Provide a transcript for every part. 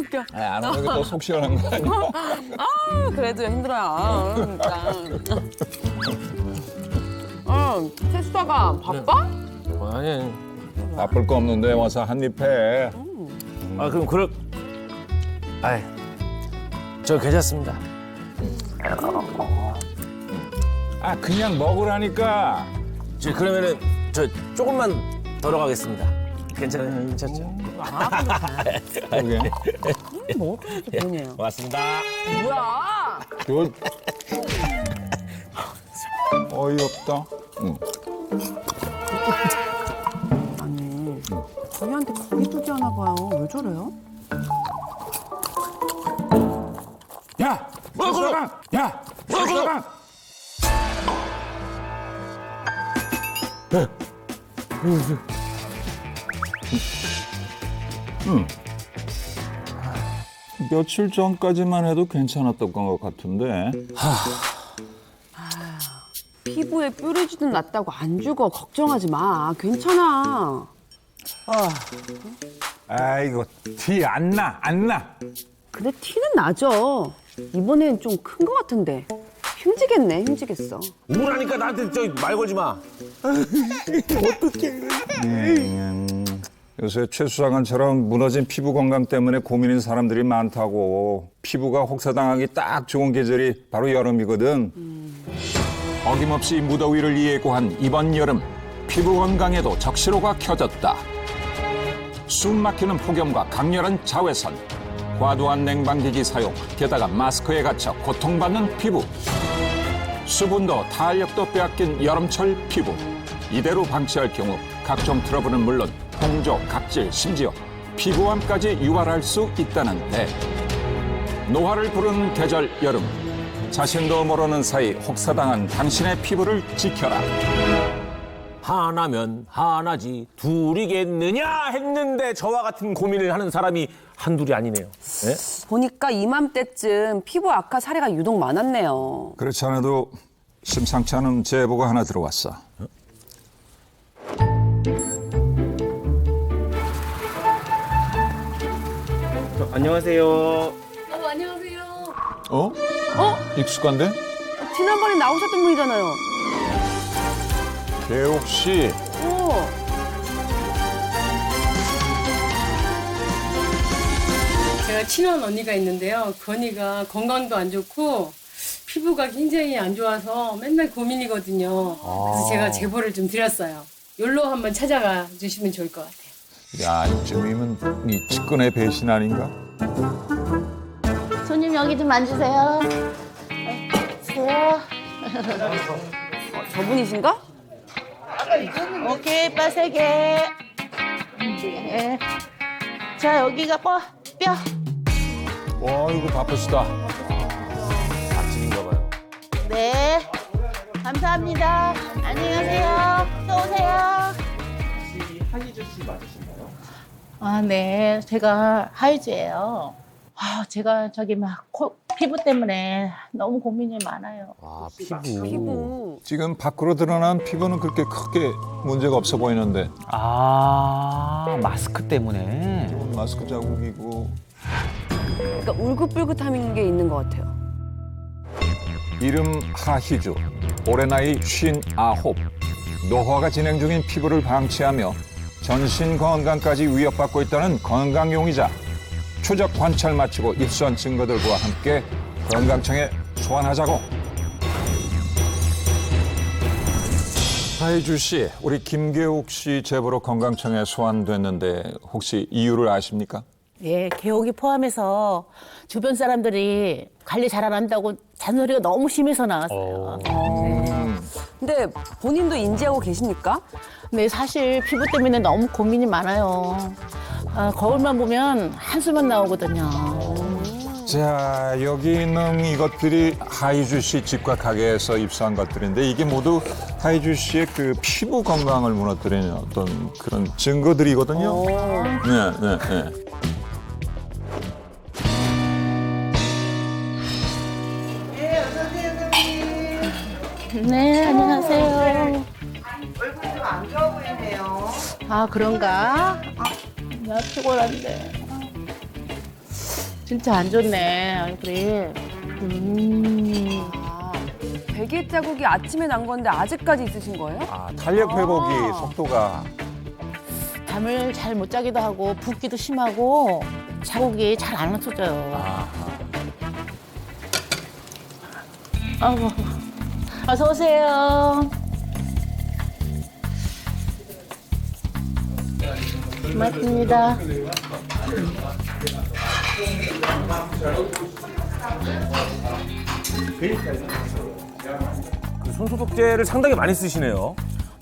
웃겨. 안 오는 게 더 속 시원한 거 아니야? 아, 그래도 힘들어요. 진짜. 채수다가 바빠? 아니. 바쁠 거 없는데 와서 한 입 해. 아 그럼 아이, 저 괜찮습니다. 아 그냥 먹으라니까. 저 그러면은 저 조금만 덜어 가겠습니다. 괜찮죠? 그게 먹을 거 보네요. 고맙습니다. 뭐야? 그 어이없다. 응. 아니, 저희한테 거리 두지 않아 봐요. 왜 저래요? 야, 뭐야? 야, 뭐야? 며칠 전까지만 해도 괜찮았던 것 같은데. 피부에 뾰루지도 났다고 안 죽어. 걱정하지 마. 괜찮아. 아이고 티 안 나, 안 나. 근데 티는 나죠. 이번엔 좀 큰 것 같은데. 힘지겠네, 힘지겠어. 우울하니까 나한테 저 말 걸지 마. 요새 최 수사관처럼 무너진 피부 건강 때문에 고민인 사람들이 많다고. 피부가 혹사당하기 딱 좋은 계절이 바로 여름이거든. 어김없이 무더위를 예고한 이번 여름, 피부 건강에도 적시로가 켜졌다. 숨 막히는 폭염과 강렬한 자외선, 과도한 냉방기기 사용, 게다가 마스크에 갇혀 고통받는 피부. 수분도 탄력도 빼앗긴 여름철 피부. 이대로 방치할 경우 각종 트러블은 물론 홍조, 각질, 심지어 피부암까지 유발할 수 있다는데, 노화를 부르는 계절 여름, 자신도 모르는 사이 혹사당한 당신의 피부를 지켜라. 하나면 하나지 둘이겠느냐 했는데 저와 같은 고민을 하는 사람이 한둘이 아니네요. 네? 보니까 이맘때쯤 피부 악화 사례가 유독 많았네요. 그렇지 않아도 심상치 않은 제보가 하나 들어왔어. 안녕하세요. 안녕하세요. 어? 익숙한데? 지난번에 나오셨던 분이잖아요. 개옥 씨. 오. 제가 친한 언니가 있는데요. 그 언니가 건강도 안 좋고 피부가 굉장히 안 좋아서 맨날 고민이거든요. 그래서 제가 제보를 좀 드렸어요. 여기로 한번 찾아가 주시면 좋을 것 같아요. 야, 이쯤이면 이 측근의 배신 아닌가? 손님 여기 좀 앉으세요. 앉으세요. 저분이신가? 오케이, 빠 3개. 네. 자, 여기가 뼈. 와, 이거 바쁘시다. 맛집인가 봐요. 네. 감사합니다. 안녕히 가세요. 또 오세요. 혹시 한희주 씨 맞으신가요? 아, 네. 제가 하이즈예요. 제가 피부 때문에 너무 고민이 많아요. 아 피부. 피부. 지금 밖으로 드러난 피부는 그렇게 크게 문제가 없어 보이는데 아, 마스크 때문에. 마스크 자국이고. 그러니까 울긋불긋한 게 있는 것 같아요. 이름 하희주, 올해 나이 59. 노화가 진행 중인 피부를 방치하며 전신 건강까지 위협받고 있다는 건강용의자. 추적 관찰 마치고 입수한 증거들과 함께 건강청에 소환하자고. 하희주 씨, 우리 김계옥 씨 제보로 건강청에 소환됐는데 혹시 이유를 아십니까? 예, 개옥이 포함해서 주변 사람들이 관리 잘 안 한다고 잔소리가 너무 심해서 나왔어요. 근데 본인도 인지하고 계십니까? 네, 사실 피부 때문에 너무 고민이 많아요. 거울만 보면 한숨만 나오거든요. 자, 여기 있는 이것들이 하희주 씨 집과 가게에서 입수한 것들인데 이게 모두 하희주 씨의 그 피부 건강을 무너뜨리는 어떤 그런 증거들이거든요. 네. 네, 안녕하세요. 얼굴이 좀 안 좋아 보이네요. 아, 그런가? 나 피곤한데. 진짜 안 좋네, 얼굴이. 아, 베개 자국이 아침에 난 건데 아직까지 있으신 거예요? 아, 탄력 회복이 속도가 잠을 잘 못 자기도 하고 붓기도 심하고 자국이 잘 안 없어져요. 아이고. 어서 오세요. 고맙습니다. 그 손소독제를 상당히 많이 쓰시네요.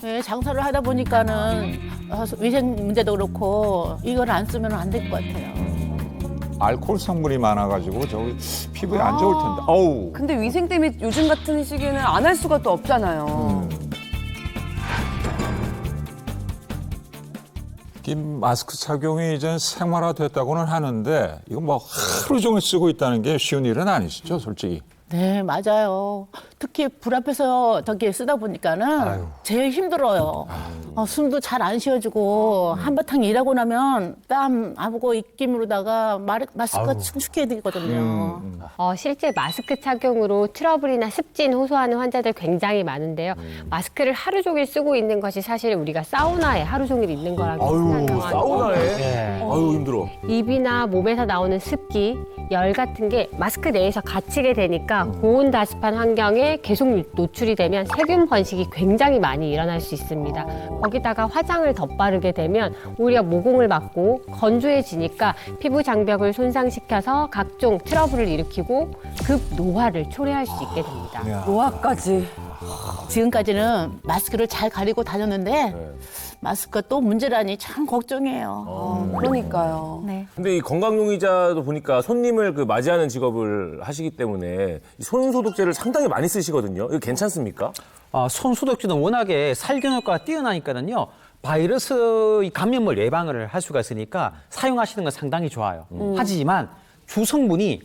네, 장사를 하다 보니까는 위생 문제도 그렇고 이걸 안 쓰면 안 될 것 같아요. 알코올 성분이 많아가지고 저기 피부에 안 좋을 텐데. 어우. 근데 위생 때문에 요즘 같은 시기에는 안 할 수가 또 없잖아요. 이 마스크 착용이 이제 생활화됐다고는 하는데 이거 뭐 하루 종일 쓰고 있다는 게 쉬운 일은 아니시죠, 솔직히. 네, 맞아요. 특히 불 앞에서 저기 쓰다 보니까는 제일 힘들어요. 숨도 잘 안 쉬어지고 한바탕 일하고 나면 땀 아무고 입김으로다가 마스크가 축축해야 되거든요. 실제 마스크 착용으로 트러블이나 습진 호소하는 환자들 굉장히 많은데요. 마스크를 하루 종일 쓰고 있는 것이 사실 우리가 사우나에 하루 종일 있는 거랑 비슷한 아유, 상황이에요. 사우나에? 아유, 힘들어. 입이나 몸에서 나오는 습기, 열 같은 게 마스크 내에서 갇히게 되니까 고온다습한 환경에 계속 노출이 되면 세균 번식이 굉장히 많이 일어날 수 있습니다. 거기다가 화장을 덧바르게 되면 오히려 모공을 막고 건조해지니까 피부 장벽을 손상시켜서 각종 트러블을 일으키고 급 노화를 초래할 수 있게 됩니다. 노화까지. 지금까지는 마스크를 잘 가리고 다녔는데 마스크가 또 문제라니 참 걱정이에요. 그러니까요. 네. 근데 이 건강용의자도 보니까 손님을 그 맞이하는 직업을 하시기 때문에 이 손소독제를 상당히 많이 쓰시거든요. 이거 괜찮습니까? 손소독제는 워낙에 살균 효과가 뛰어나니까는요. 바이러스 감염을 예방을 할 수가 있으니까 사용하시는 건 상당히 좋아요. 하지만 주성분이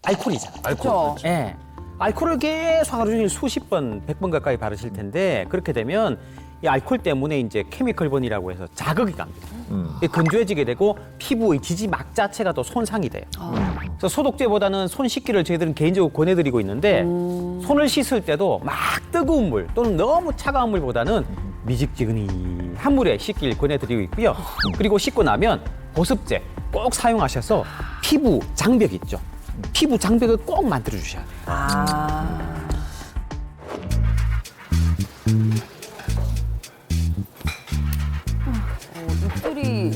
알코올이잖아요. 그렇죠. 예. 알코올을 계속 하루 종일 수십 번, 100번 가까이 바르실 텐데 그렇게 되면 이 알코올 때문에 이제 케미컬번이라고 해서 자극이 갑니다. 건조해지게 되고 피부의 지지막 자체가 또 손상이 돼요. 그래서 소독제보다는 손 씻기를 저희들은 개인적으로 권해드리고 있는데 손을 씻을 때도 막 뜨거운 물 또는 너무 차가운 물보다는 미직지근한 물에 씻길 권해드리고 있고요. 그리고 씻고 나면 보습제 꼭 사용하셔서 피부 장벽 있죠. 피부 장벽을 꼭 만들어 주셔야 돼요. 입술이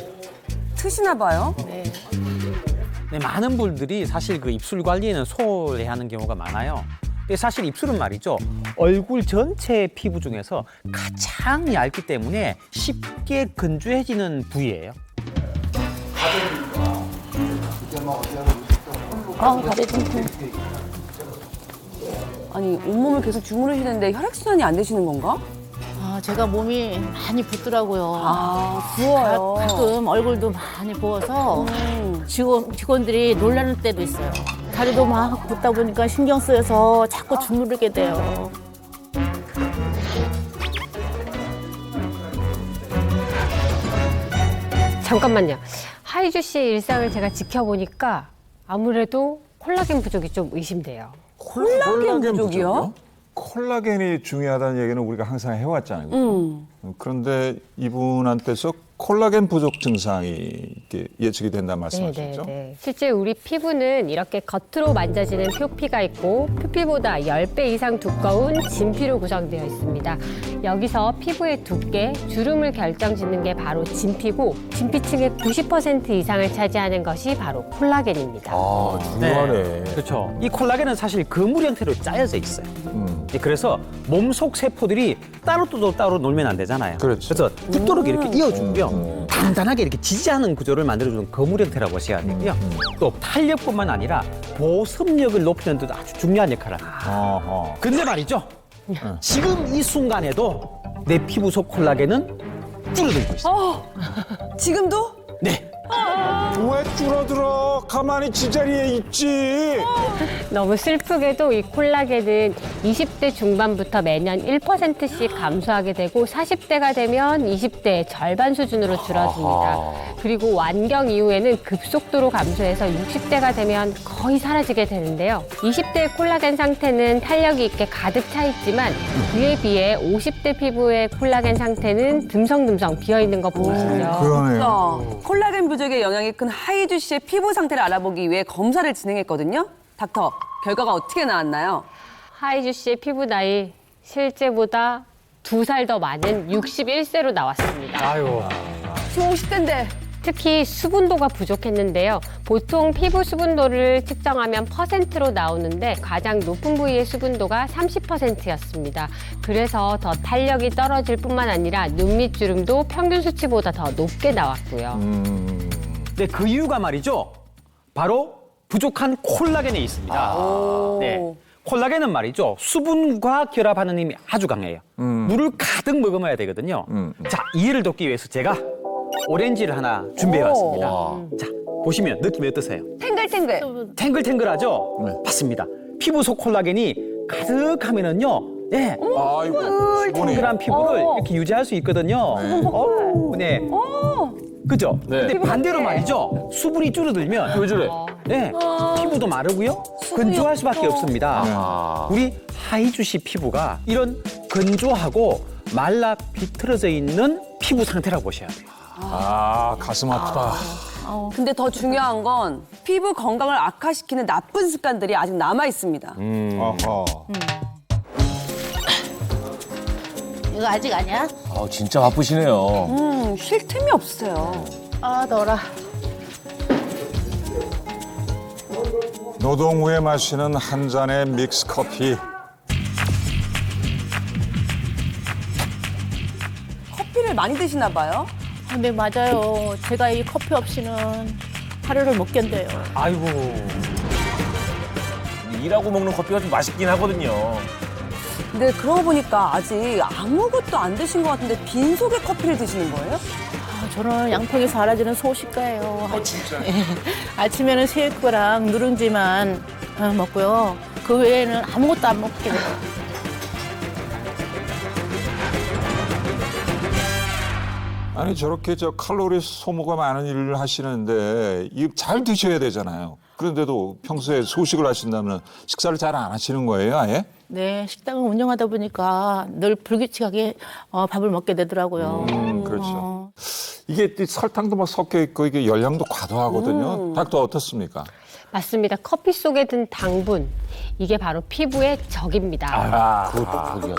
트시나 봐요. 네. 네, 많은 분들이 사실 그 입술 관리에는 소홀해하는 경우가 많아요. 근데 사실 입술은 말이죠. 얼굴 전체 피부 중에서 가장 얇기 때문에 쉽게 건조해지는 부위예요. 다리 좀 아니 온몸을 계속 주무르시는데 혈액순환이 안 되시는 건가? 제가 몸이 많이 붓더라고요. 부어요. 가끔 얼굴도 많이 부어서 직원들이 놀라는 때도 있어요. 다리도 막 붓다 보니까 신경 쓰여서 자꾸 주무르게 돼요. 잠깐만요. 하이주 씨의 일상을 제가 지켜보니까 아무래도 콜라겐 부족이 좀 의심돼요. 콜라겐 부족이요? 콜라겐이 중요하다는 얘기는 우리가 항상 해왔잖아요. 그렇죠? 그런데 이분한테서 콜라겐 부족 증상이 이렇게 예측이 된다는 말씀하셨죠? 실제 우리 피부는 이렇게 겉으로 만져지는 표피가 있고 표피보다 10배 이상 두꺼운 진피로 구성되어 있습니다. 여기서 피부의 두께, 주름을 결정짓는 게 바로 진피고 진피층의 90% 이상을 차지하는 것이 바로 콜라겐입니다. 중요하네. 그렇죠. 이 콜라겐은 사실 그물 형태로 짜여져 있어요. 그래서 몸속 세포들이 따로 놀면 안 되잖아요. 그렇죠. 그래서 붙도록 이렇게 이어주고요. 단단하게 이렇게 지지하는 구조를 만들어주는 거물 형태라고 하셔야 되고요. 또 탄력뿐만 아니라 보습력을 높이는 데도 아주 중요한 역할을 합니다. 근데 말이죠. 지금 이 순간에도 내 피부 속 콜라겐은 줄어들고 있어요. 지금도? 네. 왜 줄어들어? 가만히 지자리에 있지. 너무 슬프게도 이 콜라겐은 20대 중반부터 매년 1%씩 감소하게 되고 40대가 되면 20대의 절반 수준으로 줄어듭니다. 그리고 완경 이후에는 급속도로 감소해서 60대가 되면 거의 사라지게 되는데요. 20대의 콜라겐 상태는 탄력이 있게 가득 차 있지만 그에 비해 50대 피부의 콜라겐 상태는 듬성듬성 비어있는 거 보이시죠? 그러네요. 콜라겐 부족의 영향이 큰 하이주 씨의 피부 상태를 알아보기 위해 검사를 진행했거든요. 닥터, 결과가 어떻게 나왔나요? 하이주 씨의 피부 나이 실제보다 2살 더 많은 61세로 나왔습니다. 아유. 지금 50대인데. 특히 수분도가 부족했는데요. 보통 피부 수분도를 측정하면 퍼센트로 나오는데 가장 높은 부위의 수분도가 30%였습니다. 그래서 더 탄력이 떨어질 뿐만 아니라 눈 밑 주름도 평균 수치보다 더 높게 나왔고요. 네, 그 이유가 말이죠. 바로 부족한 콜라겐에 있습니다. 네. 콜라겐은 말이죠. 수분과 결합하는 힘이 아주 강해요. 물을 가득 머금어야 되거든요. 자, 이해를 돕기 위해서 제가 오렌지를 하나 준비해왔습니다. 자, 보시면 느낌이 어떠세요? 탱글탱글. 탱글탱글하죠? 맞습니다. 피부 속 콜라겐이 가득하면은요, 네, 아이고, 수분이. 탱글한 피부를 이렇게 유지할 수 있거든요. 어우, 네. 그죠? 네. 근데 반대로 말이죠. 수분이 줄어들면 왜 저래? 네, 피부도 마르고요. 건조할 수밖에 없습니다. 우리 하이주 씨 피부가 이런 건조하고 말라 비틀어져 있는 피부 상태라고 보셔야 돼요. 아, 가슴 아프다. 근데 더 중요한 건 피부 건강을 악화시키는 나쁜 습관들이 아직 남아 있습니다. 어허. 이거 아직 아니야? 아, 진짜 바쁘시네요. 쉴 틈이 없어요. 아, 너라. 노동 후에 마시는 한 잔의 믹스 커피. 커피를 많이 드시나 봐요? 아, 네, 맞아요. 제가 이 커피 없이는 하루를 못 견뎌요. 아이고. 일하고 먹는 커피가 좀 맛있긴 하거든요. 근데 그러고 보니까 아직 아무것도 안 드신 것 같은데 빈속에 커피를 드시는 거예요? 아, 저는 양평이 사라지는 소식가예요. 아침에는 쉐이크랑 누룽지만 먹고요. 그 외에는 아무것도 안 먹게 돼요. 아니 저렇게 저 칼로리 소모가 많은 일을 하시는데 이 잘 드셔야 되잖아요. 그런데도 평소에 소식을 하신다면 식사를 잘 안 하시는 거예요, 아예? 네, 식당을 운영하다 보니까 늘 불규칙하게 밥을 먹게 되더라고요. 그렇죠. 이게 또 설탕도 막 섞여 있고 이게 열량도 과도하거든요. 닥터 어떻습니까? 맞습니다. 커피 속에 든 당분, 이게 바로 피부의 적입니다.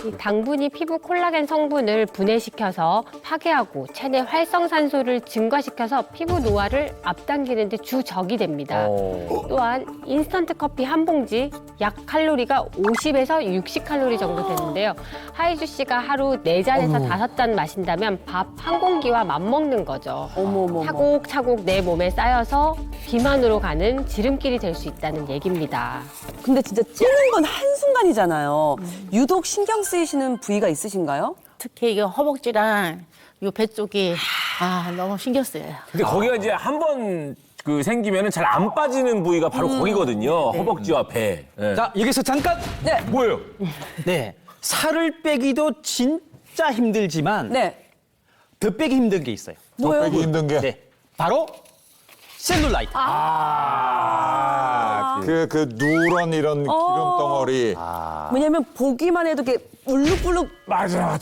이 당분이 피부 콜라겐 성분을 분해시켜서 파괴하고 체내 활성산소를 증가시켜서 피부 노화를 앞당기는 데 주적이 됩니다. 또한 인스턴트 커피 한 봉지 약 칼로리가 50에서 60칼로리 정도 되는데요. 하이주 씨가 하루 4잔에서 5잔 마신다면 밥 한 공기와 맞먹는 거죠. 어머머머. 차곡차곡 내 몸에 쌓여서 비만으로 가는 지름길이 될 수 있다는 얘기입니다. 근데 진짜 찌는 건 한순간이잖아요. 유독 신경 쓰이시는 부위가 있으신가요? 특히 이게 허벅지랑 요 배 쪽이 너무 신경 쓰여요. 근데 거기가 이제 한 번 그 생기면은 잘 안 빠지는 부위가 바로 거기거든요. 허벅지와 배. 네. 자, 여기서 잠깐. 네. 뭐예요? 네. 살을 빼기도 진짜 힘들지만 네. 더 빼기 힘든 게 있어요. 더 빼기 힘든 게. 네. 바로 셀룰라이트. 그 누런 이런 기름 덩어리. 왜냐면 보기만 해도 이렇게 울룩불룩. 맞아.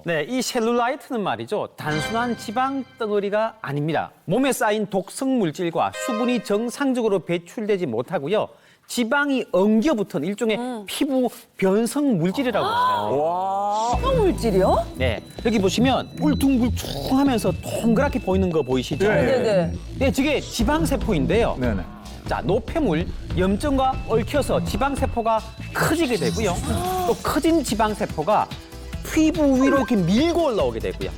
네, 이 셀룰라이트는 말이죠. 단순한 지방 덩어리가 아닙니다. 몸에 쌓인 독성 물질과 수분이 정상적으로 배출되지 못하고요. 지방이 엉겨붙은 일종의 피부 변성 물질이라고 해요. 수분 물질이요? 네, 여기 보시면 울퉁불퉁하면서 동그랗게 보이는 거 보이시죠? 네네. 네, 저게 지방세포인데요. 네네. 자, 노폐물, 염증과 얽혀서 지방세포가 커지게 되고요. 또 커진 지방세포가 피부 위로 이렇게 밀고 올라오게 되고요.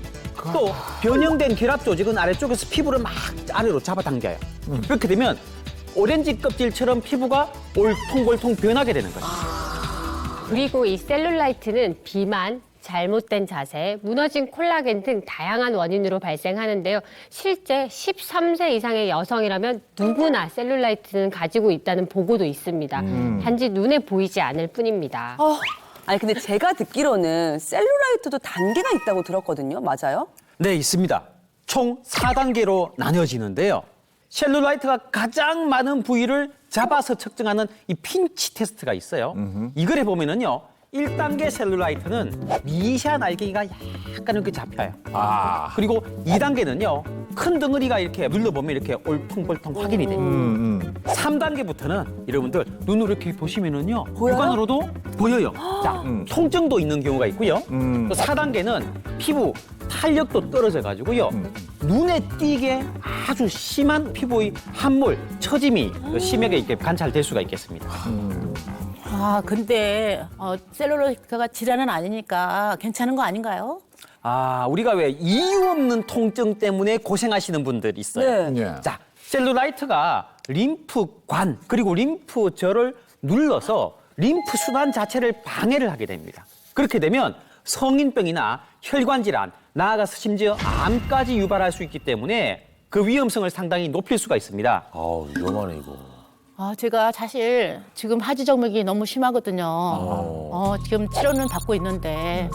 또 변형된 결합 조직은 아래쪽에서 피부를 막 아래로 잡아당겨요. 그렇게 되면 오렌지 껍질처럼 피부가 올통골통 변하게 되는 거죠. 그리고 이 셀룰라이트는 비만, 잘못된 자세, 무너진 콜라겐 등 다양한 원인으로 발생하는데요. 실제 13세 이상의 여성이라면 누구나 셀룰라이트는 가지고 있다는 보고도 있습니다. 단지 눈에 보이지 않을 뿐입니다. 아니 근데 제가 듣기로는 셀룰라이트도 단계가 있다고 들었거든요. 맞아요? 네, 있습니다. 총 4단계로 나뉘어지는데요. 셀룰라이트가 가장 많은 부위를 잡아서 측정하는 이 핀치 테스트가 있어요. 이걸 해보면은요, 1단계 셀룰라이트는 미세한 알갱이가 약간 이렇게 잡혀요. 그리고 2단계는요, 큰 덩어리가 이렇게 눌러보면 이렇게 올퉁벌퉁 확인이 돼요. 3단계부터는 여러분들 눈으로 이렇게 보시면은요, 육안으로도 보여요. 자, 통증도 있는 경우가 있고요. 또 4단계는 피부 탄력도 떨어져 가지고요. 눈에 띄게 아주 심한 피부의 함몰, 처짐이 심하게 이렇게 관찰될 수가 있겠습니다. 아, 근데 셀룰라이트가 질환은 아니니까 괜찮은 거 아닌가요? 아, 우리가 왜 이유 없는 통증 때문에 고생하시는 분들이 있어요. 네. 예. 자, 셀룰라이트가 림프관 그리고 림프절을 눌러서 림프 순환 자체를 방해를 하게 됩니다. 그렇게 되면 성인병이나 혈관 질환, 나아가서 심지어 암까지 유발할 수 있기 때문에 그 위험성을 상당히 높일 수가 있습니다. 아우, 위험하네, 이거. 아, 제가 사실 지금 하지정맥이 너무 심하거든요. 지금 치료는 받고 있는데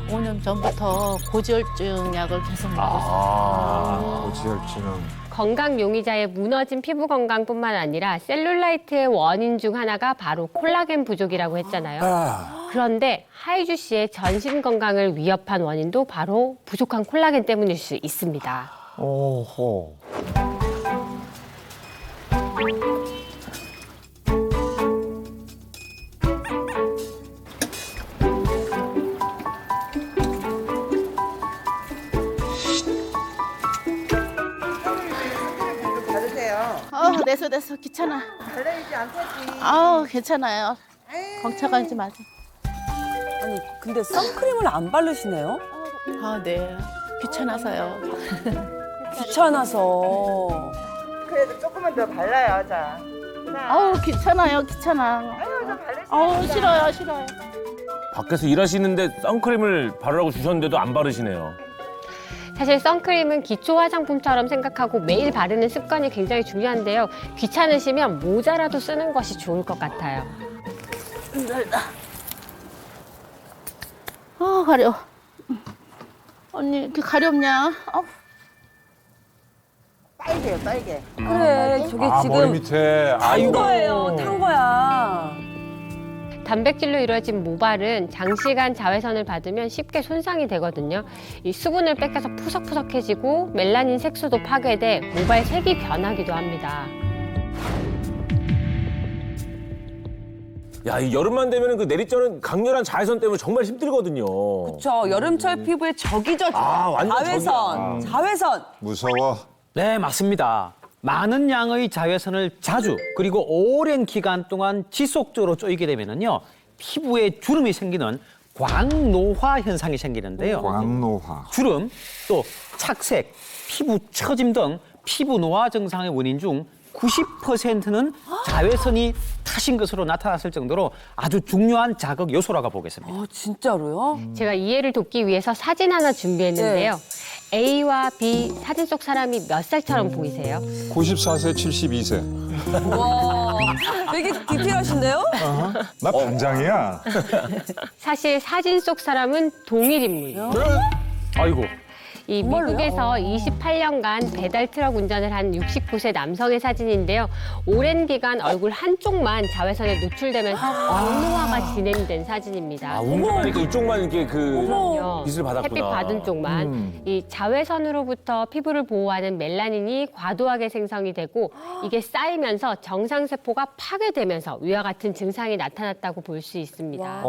5년 전부터 고지혈증 약을 계속 먹고 있어요. 고지혈증은 건강 용의자의 무너진 피부 건강뿐만 아니라 셀룰라이트의 원인 중 하나가 바로 콜라겐 부족이라고 했잖아요. 그런데 하이주 씨의 전신 건강을 위협한 원인도 바로 부족한 콜라겐 때문일 수 있습니다. 오호. 받으세요. 됐어. 귀찮아. 달라지지 않겠지. 아우, 괜찮아요. 걱정하지 마세요. 아니 근데 선크림을 안 바르시네요? 아, 네. 귀찮아서요. 귀찮아서. 그래도 조금만 더 발라요, 자. 아우, 귀찮아요. 귀찮아. 아유, 좀 바르시면. 아우, 싫어요. 밖에서 일하시는데 선크림을 바르라고 주셨는데도 안 바르시네요. 사실 선크림은 기초 화장품처럼 생각하고 매일 바르는 습관이 굉장히 중요한데요. 귀찮으시면 모자라도 쓰는 것이 좋을 것 같아요. 힘들다. 아, 가려. 언니, 이렇게 가렵냐? 빨개요, 빨개. 그래 저게 아, 머리 지금 밑에. 탄 거예요. 탄 거야. 단백질로 이루어진 모발은 장시간 자외선을 받으면 쉽게 손상이 되거든요. 이 수분을 뺏겨서 푸석푸석해지고 멜라닌 색소도 파괴돼 모발 색이 변하기도 합니다. 야, 이 여름만 되면 그 내리쬐는 강렬한 자외선 때문에 정말 힘들거든요. 그렇죠. 여름철 피부에 적이죠. 완전 자외선. 자외선. 무서워. 네, 맞습니다. 많은 양의 자외선을 자주 그리고 오랜 기간 동안 지속적으로 쬐게 되면은요, 피부에 주름이 생기는 광노화 현상이 생기는데요. 광노화. 주름, 또 착색, 피부 처짐 등 피부 노화 증상의 원인 중 90%는 자외선이 타신 것으로 나타났을 정도로 아주 중요한 자극 요소라고 보겠습니다. 진짜로요? 제가 이해를 돕기 위해서 사진 하나 준비했는데요. A와 B 사진 속 사람이 몇 살처럼 보이세요? 94세, 72세. 와 되게 디테일하신데요? 나 반장이야. 사실 사진 속 사람은 동일 인물이에요. 아이고. 이 미국에서 28년간 배달 트럭 운전을 한 69세 남성의 사진인데요. 오랜 기간 얼굴 한쪽만 자외선에 노출되면서 광노화가 진행된 사진입니다. 운동하니까 이쪽만 이렇게 그럼요. 빛을 받았구나. 햇빛 받은 쪽만. 이 자외선으로부터 피부를 보호하는 멜라닌이 과도하게 생성이 되고 이게 쌓이면서 정상세포가 파괴되면서 위와 같은 증상이 나타났다고 볼 수 있습니다.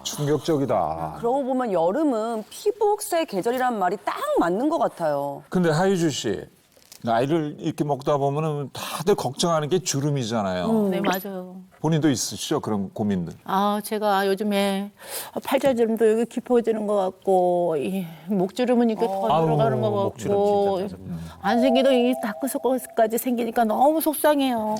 충격적이다. 그러고 보면 여름은 피부 흡수의 계절이란 말이 딱 맞는 것 같아요. 근데 하이주 씨, 나이를 이렇게 먹다 보면은 다들 걱정하는 게 주름이잖아요. 네, 맞아요. 본인도 있으시죠? 그런 고민들. 아, 제가 요즘에 팔자주름도 여기 깊어지는 것 같고, 이 목주름은 이렇게 더 들어가는 것 같고, 안 생기도 이 다크서클까지 생기니까 너무 속상해요.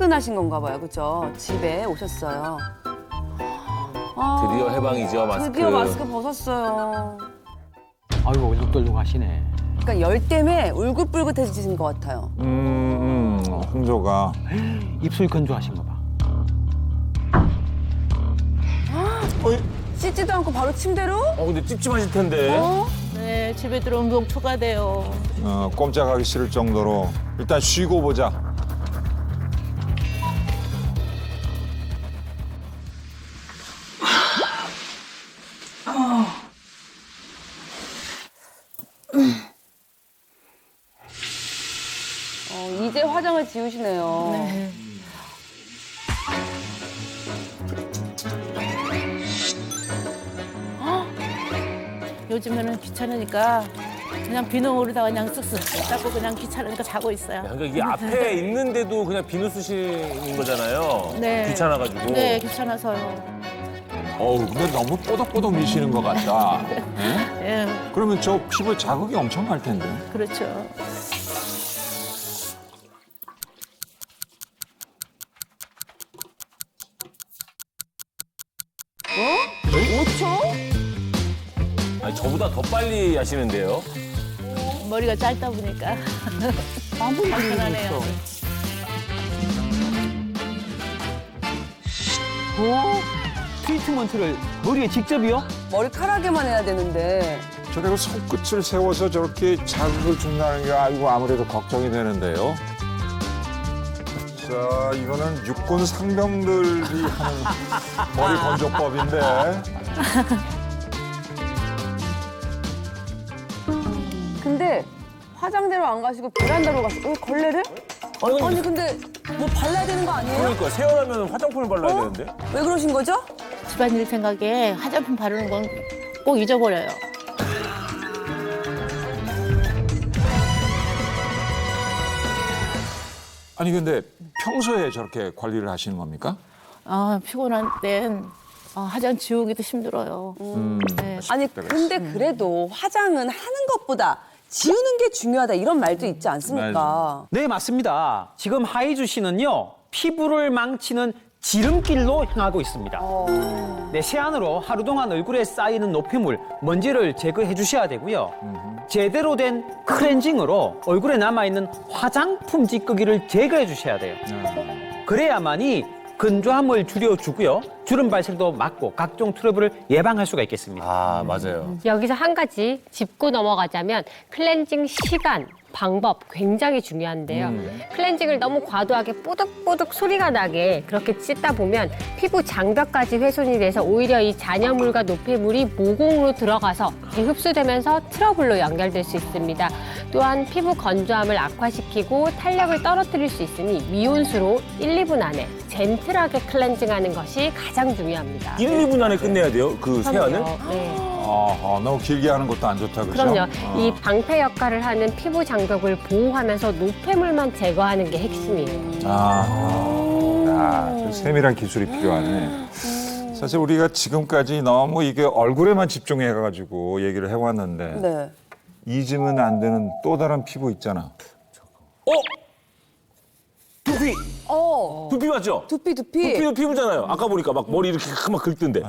퇴근하신 건가 봐요. 그죠? 집에 오셨어요. 아, 드디어 해방이죠, 마스크. 드디어 마스크 벗었어요. 아이고 얼룩덜룩하시네. 그러니까 열 때문에 울긋불긋해지신 것 같아요. 홍조가. 입술 건조하신 거 봐. 씻지도 않고 바로 침대로? 근데 찝찝하실 텐데. 네, 집에 들어오면 녹초가 돼요. 꼼짝하기 싫을 정도로 일단 쉬고 보자. 이제 화장을 지우시네요. 네. 요즘에는 귀찮으니까 그냥 비누 오르다가 그냥 쓱쓱 닦고 그냥 귀찮으니까 자고 있어요. 그러니까 이게 앞에 있는데도 그냥 비누 쓰시는 거잖아요. 네. 귀찮아가지고. 네, 귀찮아서요. 근데 너무 뽀덕뽀덕 미시는 것 같다. 예, 그러면 저 피부에 자극이 엄청 갈 텐데. 그렇죠. 아니, 저보다 더 빨리 하시는데요. 머리가 짧다 보니까 불편하네요. 트리트먼트를 머리에 직접이요? 머리카락에만 해야 되는데. 저래가 손끝을 세워서 저렇게 자극을 준다는 게 아이고 아무래도 걱정이 되는데요. 자, 이거는 육군 상병들이 하는 머리 건조법인데. 근데 화장대로 안 가시고 베란다로 가시고 걸레를? 아니 근데 뭐 발라야 되는 거 아니에요? 그러니까 세어나면 화장품을 발라야 되는데. 왜 그러신 거죠? 집안일 생각에 화장품 바르는 건 꼭 잊어버려요. 아니 근데 평소에 저렇게 관리를 하시는 겁니까? 피곤한 땐 화장 지우기도 힘들어요. 네. 아니 근데 그래도 화장은 하는 것보다 지우는 게 중요하다 이런 말도 있지 않습니까? 네, 맞습니다. 지금 하이주 씨는요, 피부를 망치는 지름길로 향하고 있습니다. 네, 세안으로 하루 동안 얼굴에 쌓이는 노폐물, 먼지를 제거해 주셔야 되고요. 제대로 된 클렌징으로 얼굴에 남아있는 화장품 찌꺼기를 제거해 주셔야 돼요. 그래야만이 건조함을 줄여주고요. 주름 발생도 막고 각종 트러블을 예방할 수가 있겠습니다. 아, 맞아요. 여기서 한 가지 짚고 넘어가자면 클렌징 시간, 방법 굉장히 중요한데요. 클렌징을 너무 과도하게 뽀득뽀득 소리가 나게 그렇게 씻다 보면 피부 장벽까지 훼손이 돼서 오히려 이 잔여물과 노폐물이 모공으로 들어가서 재흡수되면서 트러블로 연결될 수 있습니다. 또한 피부 건조함을 악화시키고 탄력을 떨어뜨릴 수 있으니 미온수로 1, 2분 안에 젠틀하게 클렌징하는 것이 가장 중요합니다. 1, 2분 안에 끝내야 돼요? 그 세안을? 그럼요. 네. 너무 길게 하는 것도 안 좋다 그죠? 그럼요. 이 방패 역할을 하는 피부 장벽을 보호하면서 노폐물만 제거하는 게 핵심이에요. 그 세밀한 기술이 필요하네. 사실 우리가 지금까지 너무 이게 얼굴에만 집중해가지고 얘기를 해왔는데 네. 잊으면 안 되는 또 다른 피부 있잖아. 두피! 두피 맞죠? 두피. 두피도 피부잖아요. 아까 보니까 막 머리 이렇게 막 긁던데.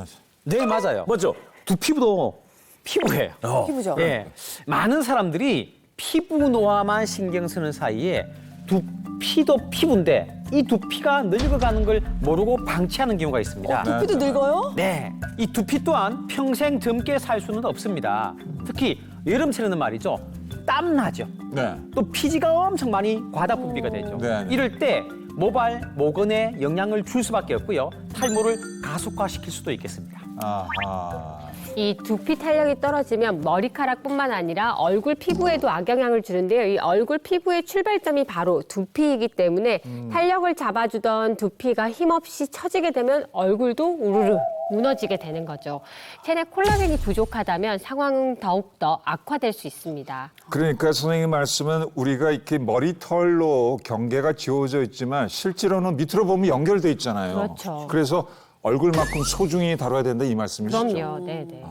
네, 맞아요. 맞죠? 두피부도 피부예요. 피부죠. 예, 많은 사람들이 피부 노화만 신경 쓰는 사이에 두피도 피부인데 이 두피가 늙어가는 걸 모르고 방치하는 경우가 있습니다. 두피도 늙어요? 네, 이 두피 또한 평생 젊게 살 수는 없습니다. 특히 여름철에는 말이죠, 땀 나죠. 네. 또 피지가 엄청 많이 과다 분비가 되죠. 네. 이럴 때 모발, 모근에 영향을 줄 수밖에 없고요. 탈모를 가속화시킬 수도 있겠습니다. 아하. 이 두피 탄력이 떨어지면 머리카락뿐만 아니라 얼굴 피부에도 악영향을 주는데요. 이 얼굴 피부의 출발점이 바로 두피이기 때문에 탄력을 잡아주던 두피가 힘없이 처지게 되면 얼굴도 우르르 무너지게 되는 거죠. 체내 콜라겐이 부족하다면 상황은 더욱더 악화될 수 있습니다. 그러니까 선생님 말씀은 우리가 이렇게 머리털로 경계가 지워져 있지만 실제로는 밑으로 보면 연결돼 있잖아요. 그렇죠. 그래서 얼굴만큼 소중히 다뤄야 된다 이 말씀이시죠? 그럼요. 네네.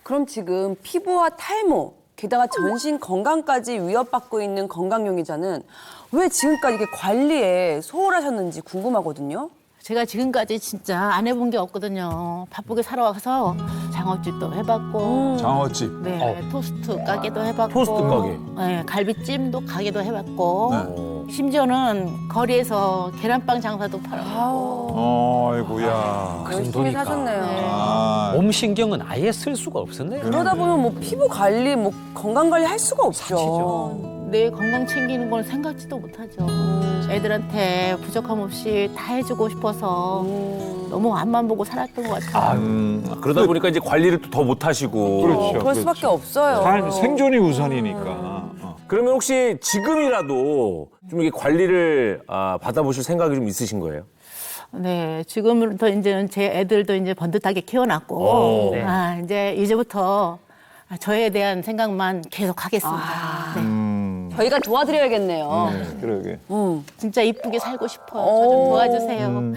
그럼 지금 피부와 탈모 게다가 전신 건강까지 위협받고 있는 건강용의자는 왜 지금까지 이렇게 관리에 소홀하셨는지 궁금하거든요. 제가 지금까지 진짜 안 해본 게 없거든요. 바쁘게 살아와서 장어집도 해봤고, 장어집. 네, 토스트 가게도 해봤고, 토스트 가게. 네, 갈비찜도 가게도 해봤고, 심지어는 거리에서 계란빵 장사도 팔아봤고. 아이고야. 열심히 사셨네요. 아, 몸 신경은 아예 쓸 수가 없었네요. 그러다 보면 뭐 피부 관리, 뭐 건강 관리 할 수가 없죠. 사치죠. 내 건강 챙기는 걸 생각지도 못하죠. 애들한테 부족함 없이 다 해주고 싶어서 너무 앞만 보고 살았던 것 같아요. 그러다 보니까 이제 관리를 또 더 못하시고. 그렇죠. 그럴 수밖에 없어요. 생존이 우선이니까. 그러면 혹시 지금이라도 좀 이게 관리를 받아보실 생각이 좀 있으신 거예요? 네, 지금부터 이제 제 애들도 이제 번듯하게 키워놨고, 이제부터 저에 대한 생각만 계속 하겠습니다. 네. 저희가 도와드려야겠네요. 그러게. 진짜 이쁘게 살고 싶어요. 저 좀 도와주세요.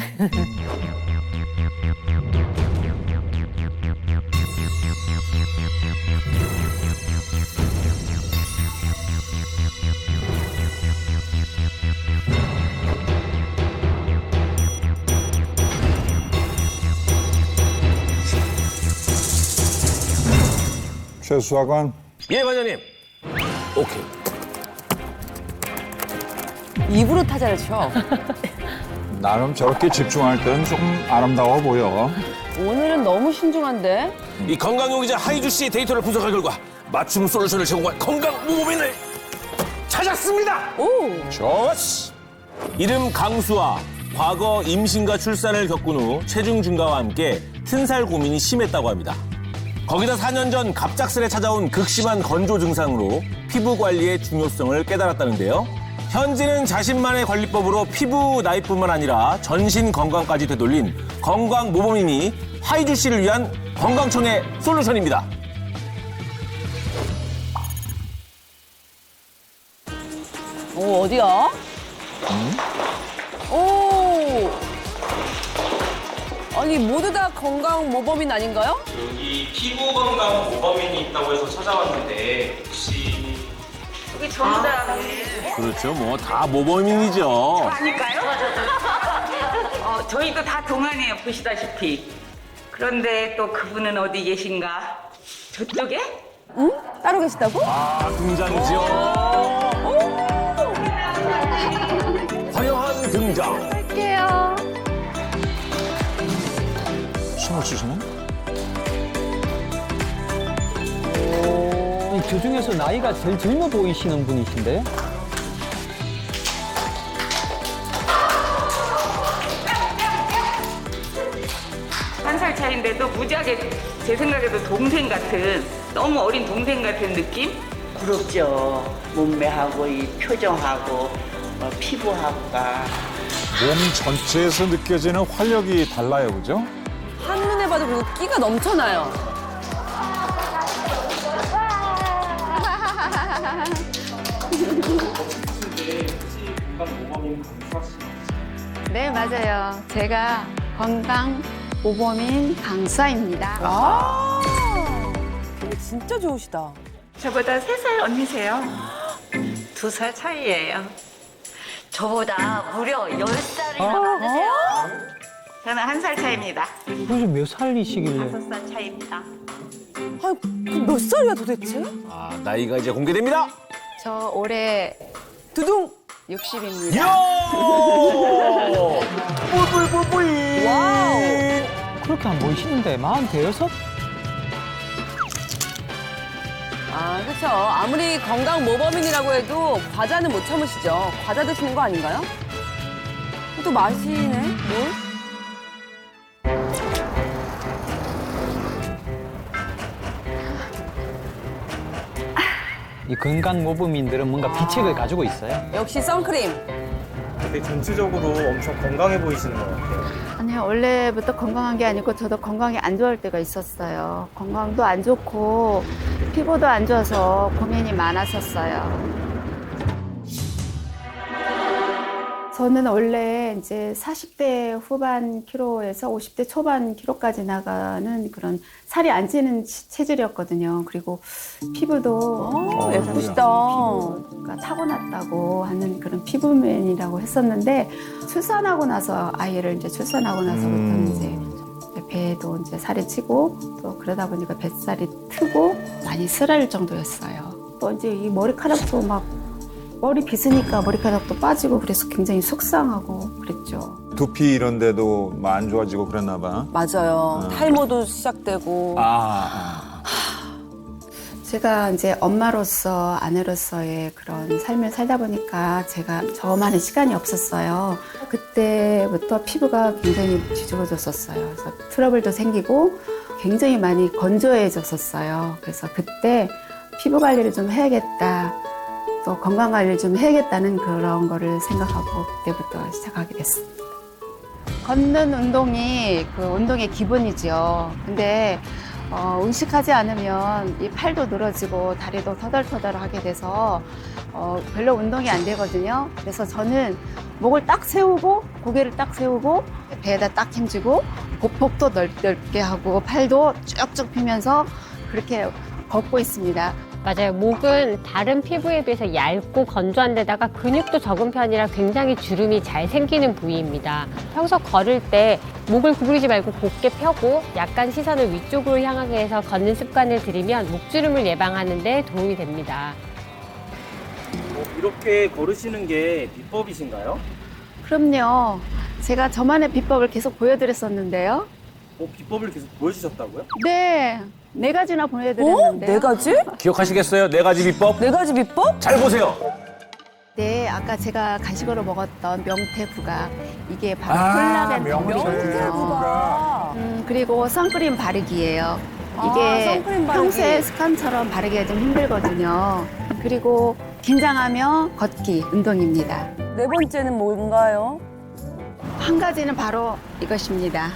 최 수사관. 예, 반장님. 오케이. 입으로 타자를 쳐. 나름 저렇게 집중할 때는 조금 아름다워 보여. 오늘은 너무 신중한데? 이 건강용의자 하이주 씨의 데이터를 분석한 결과 맞춤 솔루션을 제공한 건강 모범인을 찾았습니다. 오! 좋았어. 이름 강수아. 과거 임신과 출산을 겪은 후 체중 증가와 함께 튼살 고민이 심했다고 합니다. 거기다 4년 전 갑작스레 찾아온 극심한 건조 증상으로 피부 관리의 중요성을 깨달았다는데요. 현재는 자신만의 관리법으로 피부 나이뿐만 아니라 전신 건강까지 되돌린 건강 모범인이 하이주 씨를 위한 건강청의 솔루션입니다. 오, 어디야? 오! 아니, 모두 다 건강 모범인 아닌가요? 여기 피부 건강 모범인이 있다고 해서 찾아왔는데 혹시 여기 전부 다 그렇죠. 뭐 다 모범인이죠. 아닐까요? 저희도 다 동안이에요, 보시다시피. 그런데 또 그분은 어디 계신가? 저쪽에? 응? 따로 계시다고? 등장이죠. 화려한 등장. 할게요. 숨을 쉬시나? 그 중에서 나이가 제일 젊어 보이시는 분이신데? 한 살 차인데도 무지하게 제 생각에도 동생 같은, 너무 어린 동생 같은 느낌? 부럽죠. 몸매하고 이 표정하고 피부하고가. 몸 전체에서 느껴지는 활력이 달라요, 그죠? 한눈에 봐도 그리고 끼가 넘쳐나요. 네, 맞아요. 제가 건강 모범인 강수아입니다. 아! 근데 진짜 좋으시다. 저보다 3살 언니세요. 2살 차이예요. 저보다 무려 10살이나 많으세요. 저는 1살 차이입니다. 그래서 몇 살이시길래? 5살 차이입니다. 아니, 몇 살이야 도대체? 나이가 이제 공개됩니다. 저 올해 두둥! 60입니다. 이야! 뿔뿔뿔뿔! 와우! 그렇게 안 보이시는데 46? 아, 그렇죠. 아무리 건강 모범인이라고 해도 과자는 못 참으시죠. 과자 드시는 거 아닌가요? 또 마시네, 뭘? 이 건강 모범인들은 뭔가 비책을 가지고 있어요. 역시 선크림. 되게 전체적으로 엄청 건강해 보이시는 것 같아요. 아니요, 원래부터 건강한 게 아니고 저도 건강이 안 좋을 때가 있었어요. 건강도 안 좋고 피부도 안 좋아서 고민이 많았었어요. 저는 원래 이제 40대 후반 키로에서 50대 초반 키로까지 나가는 그런 살이 안 찌는 체질이었거든요. 그리고 피부도 예쁘시다. 피부가 타고났다고 하는 그런 피부면이라고 했었는데 출산하고 나서 아이를 이제 출산하고 나서부터 이제 배에도 이제 살이 찌고 또 그러다 보니까 뱃살이 트고 많이 쓰라릴 정도였어요. 또 이제 이 머리카락도 막 머리 빗으니까 머리카락도 빠지고 그래서 굉장히 속상하고 그랬죠. 두피 이런 데도 뭐 안 좋아지고 그랬나 봐. 맞아요. 탈모도 시작되고. 제가 이제 엄마로서 아내로서의 그런 삶을 살다 보니까 제가 저만의 시간이 없었어요. 그때부터 피부가 굉장히 뒤집어졌었어요. 그래서 트러블도 생기고 굉장히 많이 건조해졌었어요. 그래서 그때 피부 관리를 좀 해야겠다. 또 건강 관리를 좀 해야겠다는 그런 거를 생각하고 그때부터 시작하게 됐습니다. 걷는 운동이 그 운동의 기본이죠. 근데 의식하지 않으면 이 팔도 늘어지고 다리도 터덜터덜하게 돼서 별로 운동이 안 되거든요. 그래서 저는 목을 딱 세우고 고개를 딱 세우고 배에다 딱 힘주고 복도 넓게 하고 팔도 쭉쭉 펴면서 그렇게 걷고 있습니다. 맞아요. 목은 다른 피부에 비해서 얇고 건조한 데다가 근육도 적은 편이라 굉장히 주름이 잘 생기는 부위입니다. 평소 걸을 때 목을 구부리지 말고 곧게 펴고 약간 시선을 위쪽으로 향하게 해서 걷는 습관을 들이면 목주름을 예방하는 데 도움이 됩니다. 이렇게 걸으시는 게 비법이신가요? 그럼요. 제가 저만의 비법을 계속 보여드렸었는데요. 비법을 계속 보여주셨다고요? 네. 4가지나 보여드렸는데요. 4가지? 기억하시겠어요? 4가지 비법? 4가지 비법? 잘 보세요. 네, 아까 제가 간식으로 먹었던 명태부각. 이게 바로 콜라겐 덩어리거든요. 그리고 선크림 바르기예요. 이게 선크림 바르기. 평소에 습관처럼 바르기가 좀 힘들거든요. 그리고 긴장하며 걷기 운동입니다. 4번째는 뭔가요? 한 가지는 바로 이것입니다.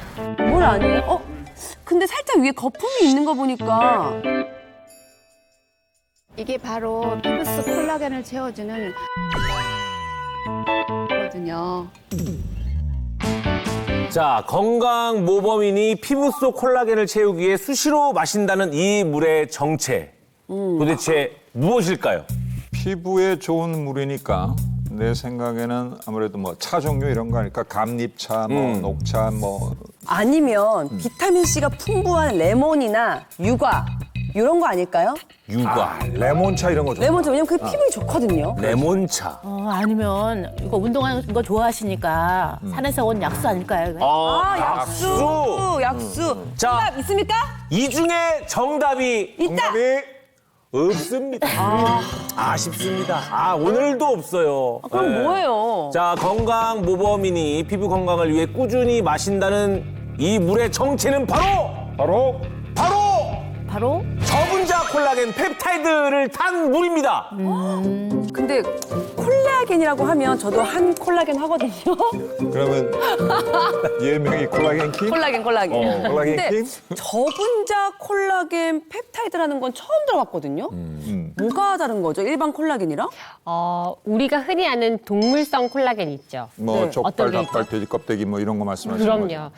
뭘 아니에요? 근데 살짝 위에 거품이 있는 거 보니까 이게 바로 피부 속 콜라겐을 채워주는 거거든요. 자, 건강 모범인이 피부 속 콜라겐을 채우기 위해 수시로 마신다는 이 물의 정체. 도대체 무엇일까요? 피부에 좋은 물이니까 내 생각에는 아무래도 뭐 차 종류 이런 거 아닐까? 감잎차, 뭐 녹차, 뭐 아니면 비타민C가 풍부한 레몬이나 유과 이런 거 아닐까요? 유과. 레몬차 이런 거 좋아. 레몬차 왜냐면 그게 피부에 좋거든요. 레몬차. 아니면 이거 운동하는 거 좋아하시니까 산에서 온 약수 아닐까요? 이거? 약수. 자. 정답 있습니까? 이 중에 정답이 있다. 정답이 없습니다. 아쉽습니다. 오늘도 없어요. 그럼 네. 뭐예요? 자, 건강 모범인이 피부 건강을 위해 꾸준히 마신다는 이 물의 정체는 바로 저분자 콜라겐 펩타이드를 탄 물입니다. 근데 콜라겐이라고 하면 저도 한 콜라겐 하거든요. 그러면 예명이 콜라겐 킹? 콜라겐. 콜라겐 근데 킹? 저분자 콜라겐 펩타이드라는 건 처음 들어봤거든요. 뭐가 다른 거죠? 일반 콜라겐이랑? 우리가 흔히 아는 동물성 콜라겐 있죠. 뭐 네, 족발, 어떤 게 닭발, 돼지 껍데기 뭐 이런 거 말씀하시는 거죠? 그럼요.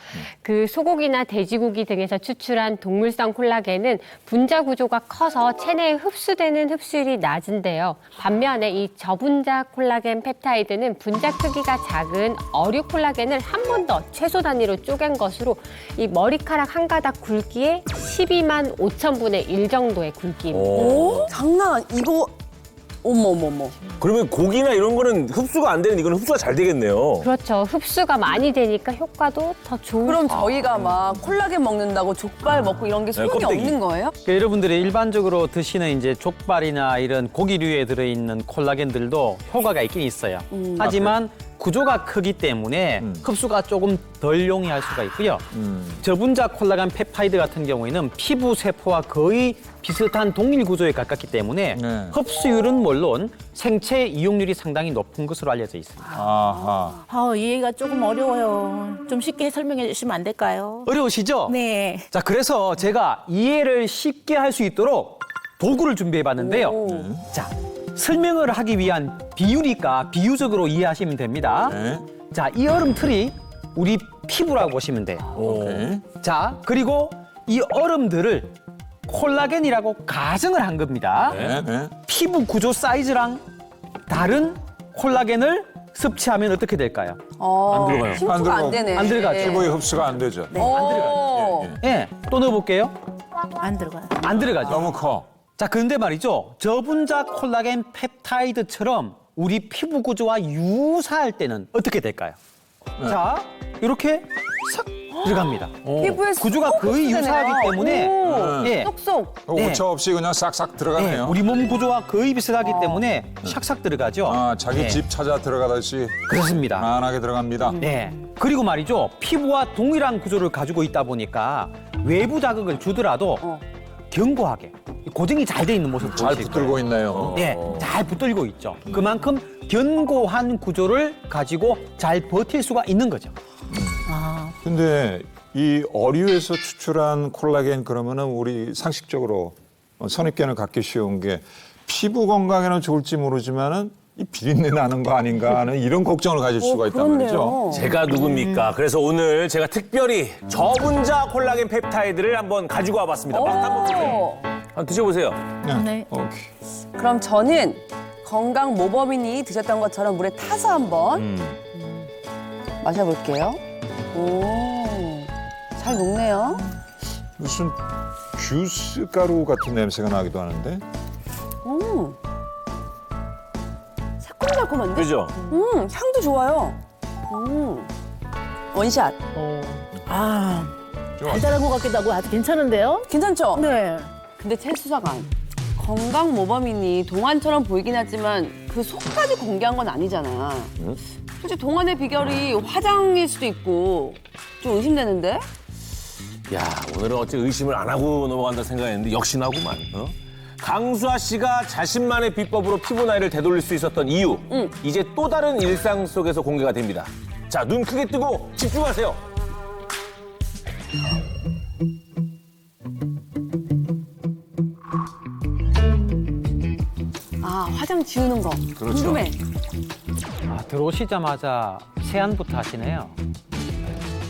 그 소고기나 돼지고기 등에서 추출한 동물성 콜라겐은 분자 구조가 커서 체내에 흡수되는 흡수율이 낮은데요. 반면에 이 저분자 콜라겐 펩타이드는 분자 크기가 작은 어류 콜라겐을 한 번 더 최소 단위로 쪼갠 것으로 이 머리카락 한 가닥 굵기의 12만 5천분의 1 정도의 굵기입니다. 오? 장난 이거 어머. 그러면 고기나 이런 거는 흡수가 안 되는 이거는 흡수가 잘 되겠네요. 그렇죠. 흡수가 많이 되니까 효과도 더 좋은. 그럼 저희가 막 콜라겐 먹는다고 족발 먹고 이런 게 소용이 껍데기. 없는 거예요? 그러니까 여러분들이 일반적으로 드시는 이제 족발이나 이런 고기류에 들어있는 콜라겐들도 효과가 있긴 있어요. 하지만 구조가 크기 때문에 흡수가 조금 덜 용이할 수가 있고요. 저분자 콜라겐 펩타이드 같은 경우에는 피부 세포와 거의 비슷한 동일 구조에 가깝기 때문에 네. 흡수율은 물론 생체 이용률이 상당히 높은 것으로 알려져 있습니다. 아하. 이해가 조금 어려워요. 좀 쉽게 설명해 주시면 안 될까요? 어려우시죠? 네. 자, 그래서 제가 이해를 쉽게 할 수 있도록 도구를 준비해 봤는데요. 자, 설명을 하기 위한 비유니까 비유적으로 이해하시면 됩니다. 네. 자, 이 얼음틀이 우리 피부라고 보시면 돼요. 오케이. 자, 그리고 이 얼음들을 콜라겐이라고 가정을 한 겁니다. 네, 네. 피부 구조 사이즈랑 다른 콜라겐을 섭취하면 어떻게 될까요? 안 들어가요. 흰프가 안 들어가고. 안 되네. 안 들어가죠. 피부의 흡수가 안 되죠. 오. 예, 또 넣어볼게요. 안 들어가요. 안 들어가죠. 너무 커. 자, 그런데 말이죠. 저분자 콜라겐 펩타이드처럼 우리 피부 구조와 유사할 때는 어떻게 될까요? 자, 이렇게 싹 들어갑니다. 피부에 구조가 쏙 거의 흡수되네요. 유사하기 때문에 오. 예, 쏙쏙. 네. 오차 없이 그냥 싹싹 예, 들어가네요. 우리 몸 구조와 거의 비슷하기 때문에 샥샥 들어가죠. 아, 자기 예, 집 찾아 들어가듯이 그렇습니다. 편안하게 들어갑니다. 네. 그리고 말이죠. 피부와 동일한 구조를 가지고 있다 보니까 외부 자극을 주더라도 견고하게 고정이 잘 돼 있는 모습 잘 보이실 붙들고 거예요. 있네요. 네, 잘 붙들고 있죠. 그만큼 견고한 구조를 가지고 잘 버틸 수가 있는 거죠. 근데 이 어류에서 추출한 콜라겐 그러면은 우리 상식적으로 선입견을 갖기 쉬운 게 피부 건강에는 좋을지 모르지만은 이 비린내 나는 거 아닌가 하는 이런 걱정을 가질 수가 있단 말이죠. 제가 누굽니까? 그래서 오늘 제가 특별히 저분자 콜라겐 펩타이드를 한번 가지고 와봤습니다. 맛 한번 보세요. 한번 드셔보세요. 네. 오케이. 그럼 저는 건강 모범인이 드셨던 것처럼 물에 타서 한번 마셔볼게요. 오, 잘 녹네요. 무슨 귤스 가루 같은 냄새가 나기도 하는데. 새콤달콤한데? 그죠? 향도 좋아요. 원샷. 아, 달달한 것 같기도 하고 아주 괜찮은데요? 괜찮죠? 네. 근데 최수사관, 건강 모범이니 동안처럼 보이긴 하지만 그 속까지 공개한 건 아니잖아. 솔직히 동안의 비결이 화장일 수도 있고 좀 의심되는데? 야, 오늘은 어째 의심을 안 하고 넘어간다 생각했는데 역시나구만. 어? 강수아 씨가 자신만의 비법으로 피부 나이를 되돌릴 수 있었던 이유. 이제 또 다른 일상 속에서 공개가 됩니다. 자, 눈 크게 뜨고 집중하세요. 아, 화장 지우는 거. 그렇죠. 궁금해. 아, 들어오시자마자 세안부터 하시네요.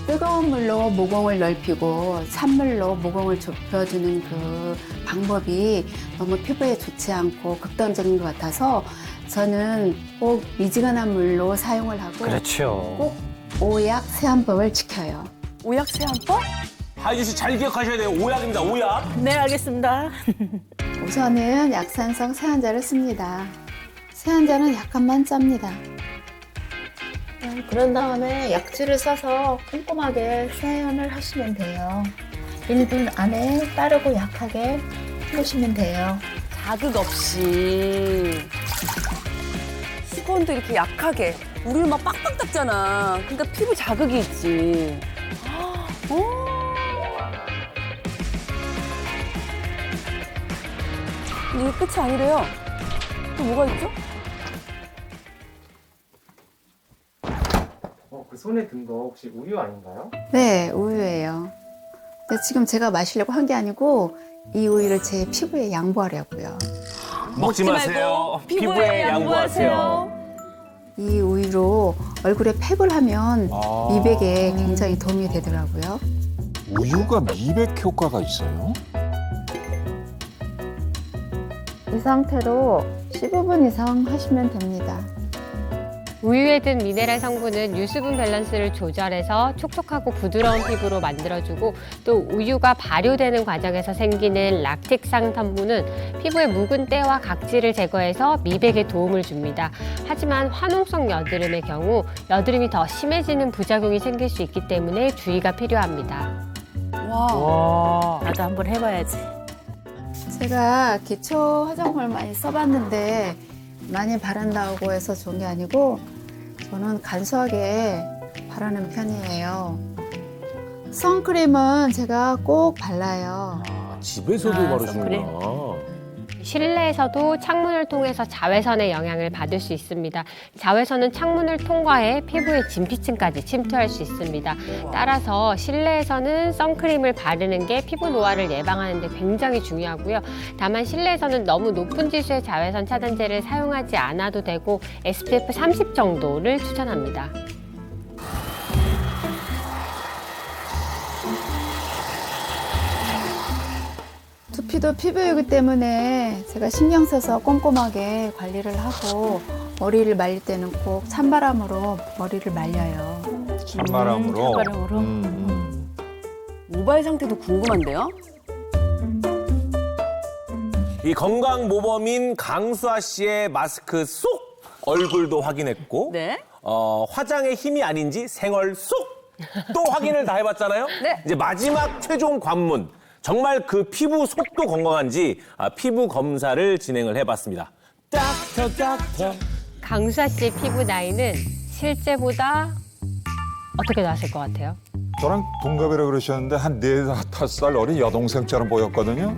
뜨거운 물로 모공을 넓히고 찬물로 모공을 좁혀주는 그 방법이 너무 피부에 좋지 않고 극단적인 것 같아서 저는 꼭 미지근한 물로 사용을 하고 그렇죠. 꼭 오약 세안법을 지켜요. 오약 세안법? 하이주 씨 잘 기억하셔야 돼요. 오약입니다, 오약. 네, 알겠습니다. 우선은 약산성 세안제를 씁니다. 세안제는 약간만 짭니다. 그런 다음에 약지를 써서 꼼꼼하게 세안을 하시면 돼요. 1분 안에 빠르고 약하게 해주시면 돼요. 자극 없이. 수건도 이렇게 약하게. 우리는 막 빡빡 닦잖아. 그러니까 피부 자극이 있지. 근데 이게 끝이 아니래요. 또 뭐가 있죠? 그 손에 든 거 혹시 우유 아닌가요? 네, 우유예요. 근데 지금 제가 마시려고 한 게 아니고 이 우유를 제 피부에 양보하려고요. 먹지 마세요. 피부에 양보하세요. 이 우유로 얼굴에 팩을 하면 미백에 굉장히 도움이 되더라고요. 우유가 미백 효과가 있어요? 이 상태로 15분 이상 하시면 됩니다. 우유에 든 미네랄 성분은 유수분 밸런스를 조절해서 촉촉하고 부드러운 피부로 만들어주고 또 우유가 발효되는 과정에서 생기는 락틱산 성분은 피부의 묵은 때와 각질을 제거해서 미백에 도움을 줍니다. 하지만 화농성 여드름의 경우 여드름이 더 심해지는 부작용이 생길 수 있기 때문에 주의가 필요합니다. 와. 나도 한번 해봐야지. 제가 기초 화장품을 많이 써봤는데 많이 바른다고 해서 좋은 게 아니고 저는 간소하게 바르는 편이에요. 선크림은 제가 꼭 발라요. 집에서도 아, 바르시는구나. 실내에서도 창문을 통해서 자외선의 영향을 받을 수 있습니다. 자외선은 창문을 통과해 피부의 진피층까지 침투할 수 있습니다. 따라서 실내에서는 선크림을 바르는 게 피부 노화를 예방하는 데 굉장히 중요하고요. 다만 실내에서는 너무 높은 지수의 자외선 차단제를 사용하지 않아도 되고 SPF 30 정도를 추천합니다. 두피도 피부이기 때문에 제가 신경 써서 꼼꼼하게 관리를 하고 머리를 말릴 때는 꼭 찬바람으로 머리를 말려요. 찬바람으로. 찬바람으로. 모발 상태도 궁금한데요? 이 건강 모범인 강수아 씨의 마스크 속 얼굴도 확인했고 네. 화장의 힘이 아닌지 생얼 속 또 확인을 다 해봤잖아요. 네. 이제 마지막 최종 관문. 정말 그 피부 속도 건강한지 피부 검사를 진행을 해봤습니다. 닥터. 강수아 씨의 피부 나이는 실제보다 어떻게 나왔을 것 같아요? 저랑 동갑이라 그러셨는데 한 4-5살 어린 여동생처럼 보였거든요.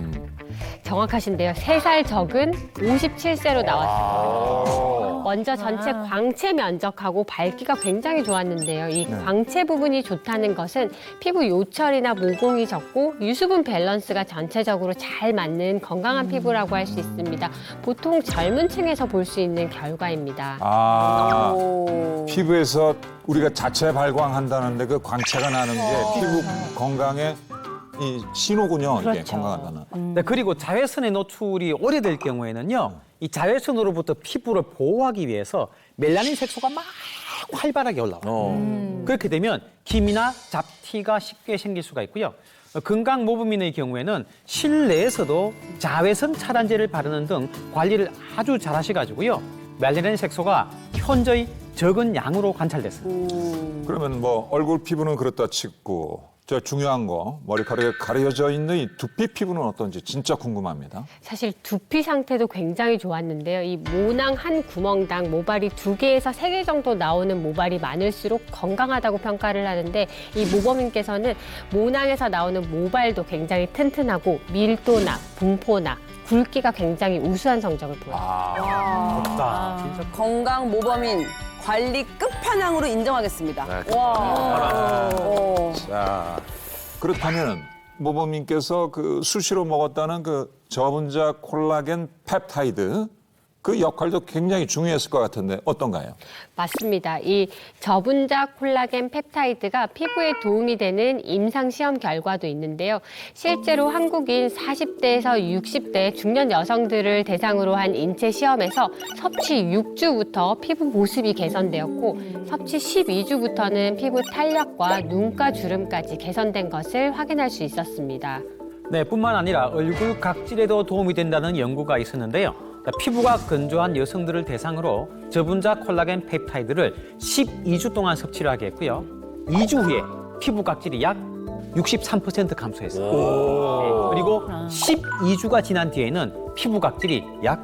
정확하신데요. 3살 적은 57세로 나왔습니다. 먼저 전체 광채 면적하고 밝기가 굉장히 좋았는데요. 이 광채 부분이 좋다는 것은 피부 요철이나 모공이 적고 유수분 밸런스가 전체적으로 잘 맞는 건강한 피부라고 할 수 있습니다. 보통 젊은 층에서 볼 수 있는 결과입니다. 피부에서 우리가 자체 발광한다는데 그 광채가 나는 게 피부 건강에 이 신호군요. 이게 그렇죠. 건강하다는. 네, 그리고 자외선의 노출이 오래될 경우에는요, 이 자외선으로부터 피부를 보호하기 위해서 멜라닌 색소가 막 활발하게 올라와요. 그렇게 되면 기미나 잡티가 쉽게 생길 수가 있고요. 건강 모범인의 경우에는 실내에서도 자외선 차단제를 바르는 등 관리를 아주 잘 하셔가지고요. 멜라닌 색소가 현저히 적은 양으로 관찰됐습니다. 그러면 뭐 얼굴 피부는 그렇다 치고 저 중요한 거 머리카락에 가려져 있는 이 두피 피부는 어떤지 진짜 궁금합니다. 사실 두피 상태도 굉장히 좋았는데요. 이 모낭 한 구멍당 모발이 2개에서 3개 정도 나오는 모발이 많을수록 건강하다고 평가를 하는데 이 모범인께서는 모낭에서 나오는 모발도 굉장히 튼튼하고 밀도나 분포나 굵기가 굉장히 우수한 성적을 보여요. 진짜. 건강 모범인 관리 끝판왕으로 인정하겠습니다. 와. 자, 그렇다면 모범님께서 그 수시로 먹었다는 그 저분자 콜라겐 펩타이드 그 역할도 굉장히 중요했을 것 같은데 어떤가요? 맞습니다. 이 저분자 콜라겐 펩타이드가 피부에 도움이 되는 임상 시험 결과도 있는데요. 실제로 한국인 40대에서 60대 중년 여성들을 대상으로 한 인체 시험에서 섭취 6주부터 피부 모습이 개선되었고 섭취 12주부터는 피부 탄력과 눈가 주름까지 개선된 것을 확인할 수 있었습니다. 네, 뿐만 아니라 얼굴 각질에도 도움이 된다는 연구가 있었는데요. 피부가 건조한 여성들을 대상으로 저분자 콜라겐 펩타이드를 12주 동안 섭취를 하게 했고요. 2주 후에 피부 각질이 약 63% 감소했어요. 네, 그리고 12주가 지난 뒤에는 피부 각질이 약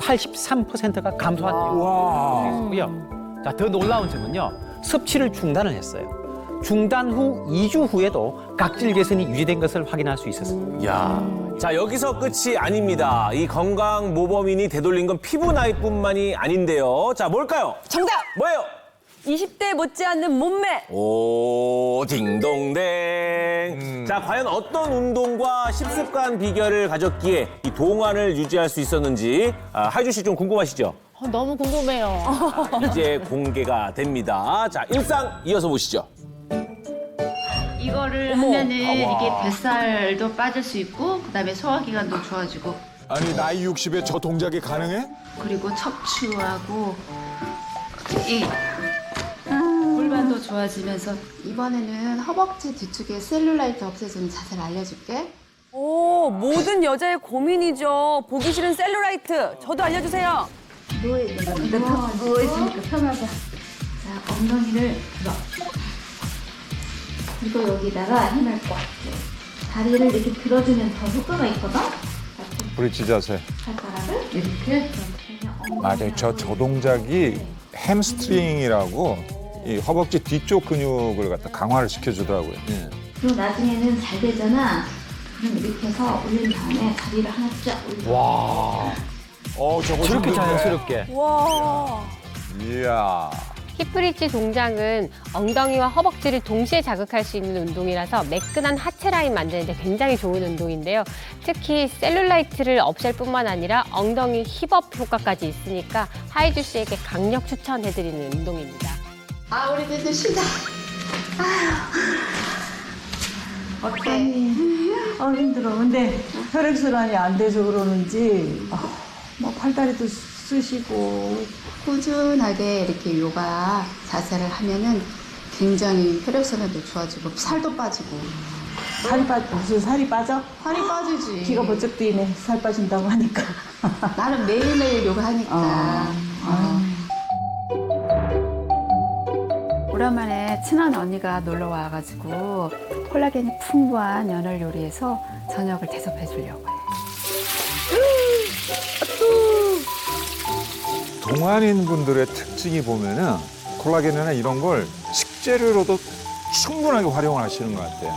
83%가 감소한 거고요. 자, 더 놀라운 점은요. 섭취를 중단을 했어요. 중단 후 2주 후에도 각질 개선이 유지된 것을 확인할 수 있었습니다. 야, 자 여기서 끝이 아닙니다. 이 건강 모범인이 되돌린 건 피부 나이뿐만이 아닌데요. 자 뭘까요? 정답! 뭐예요? 20대 못지않는 몸매! 오, 딩동댕. 자, 과연 어떤 운동과 식습관 비결을 가졌기에 이 동안을 유지할 수 있었는지 하이주 씨 좀 궁금하시죠? 너무 궁금해요. 이제 공개가 됩니다. 자, 일상 이어서 보시죠. 이거를 하면은 이게 뱃살도 빠질 수 있고 그다음에 소화기관도 좋아지고 아니 나이 60에 저 동작이 가능해? 그리고 척추하고 이 골반도 좋아지면서 이번에는 허벅지 뒤쪽에 셀룰라이트 없애주는 자세를 알려줄게. 오, 모든 여자의 고민이죠. 보기 싫은 셀룰라이트. 저도 알려주세요. 누워있으니까 편하다. 자, 엉덩이를 들어. 그리고 여기다가 힘을 꽉 줘. 다리를 이렇게 들어주면 더 효과가 있거든? 브릿지 자세. 발가락을 이렇게. 맞아요. 저 동작이 햄스트링이라고 이 허벅지 뒤쪽 근육을 갖다 강화를 시켜주더라고요. 예. 그리고 나중에는 잘 되잖아. 그럼 밑에서 올린 다음에 다리를 하나 쫙 올려. 와, 저거 저렇게 힘든데. 자연스럽게. 와. 이야. 힙브릿지 동작은 엉덩이와 허벅지를 동시에 자극할 수 있는 운동이라서 매끈한 하체 라인 만드는데 굉장히 좋은 운동인데요. 특히 셀룰라이트를 없앨 뿐만 아니라 엉덩이 힙업 효과까지 있으니까 하이주 씨에게 강력 추천해드리는 운동입니다. 아, 우리 애들 쉬자. 어때? 힘들어. 근데 혈액순환이 안 돼서 그러는지 뭐 팔다리도 쑤시고. 꾸준하게 이렇게 요가 자세를 하면은 굉장히 혈액순환도 좋아지고 살도 빠지고. 무슨 살이 빠져? 살이 빠지지. 기가 번쩍 뛰네. 살 빠진다고 하니까. 나는 매일매일 요가 하니까. 오랜만에 친한 언니가 놀러 와가지고 콜라겐이 풍부한 연어 요리에서 저녁을 대접해 주려고 해. 동안인 분들의 특징이 보면은 콜라겐이나 이런 걸 식재료로도 충분하게 활용을 하시는 것 같아요.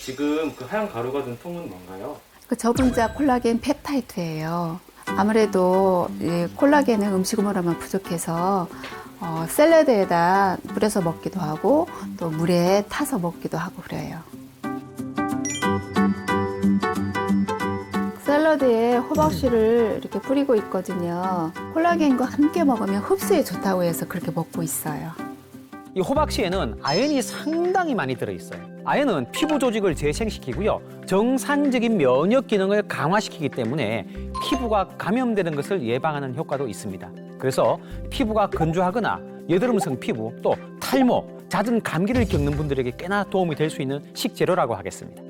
지금 그 하얀 가루가 든 통은 뭔가요? 그 저분자 콜라겐 펩타이드예요. 아무래도 이 콜라겐은 음식으로만 부족해서 샐러드에다 뿌려서 먹기도 하고 또 물에 타서 먹기도 하고 그래요. 샐러드에 호박씨를 이렇게 뿌리고 있거든요. 콜라겐과 함께 먹으면 흡수에 좋다고 해서 그렇게 먹고 있어요. 이 호박씨에는 아연이 상당히 많이 들어있어요. 아연은 피부 조직을 재생시키고요. 정상적인 면역 기능을 강화시키기 때문에 피부가 감염되는 것을 예방하는 효과도 있습니다. 그래서 피부가 건조하거나 여드름성 피부, 또 탈모, 잦은 감기를 겪는 분들에게 꽤나 도움이 될 수 있는 식재료라고 하겠습니다.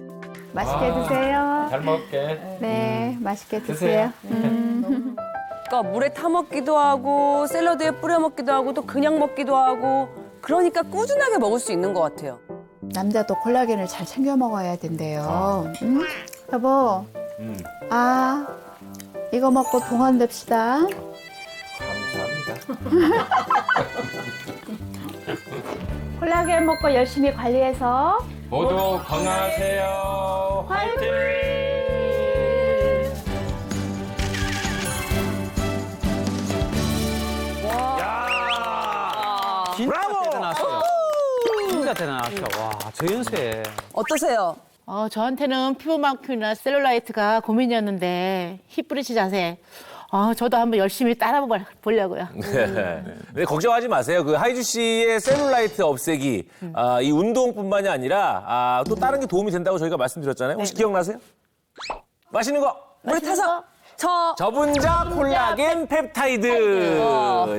맛있게 드세요. 잘 먹을게. 네, 맛있게 드세요. 그러니까 물에 타 먹기도 하고 샐러드에 뿌려 먹기도 하고 또 그냥 먹기도 하고 그러니까 꾸준하게 먹을 수 있는 것 같아요. 남자도 콜라겐을 잘 챙겨 먹어야 된대요. 응? 여보, 이거 먹고 동안 됩시다. 감사합니다. 콜라겐 먹고 열심히 관리해서 모두 건강하세요. 화이팅! 진짜 대단하세요. 진짜 대단하셔. 와, 저 연세. 어떠세요? 저한테는 피부만큼이나 셀룰라이트가 고민이었는데 힙브릿지 자세. 저도 한번 열심히 따라 보려고요. 네, 걱정하지 마세요. 그 하이주 씨의 셀룰라이트 없애기, 이 운동뿐만이 아니라 또 다른 게 도움이 된다고 저희가 말씀드렸잖아요. 혹시 기억나세요? 맛있는 거. 물에 타서 저분자 콜라겐 펩타이드.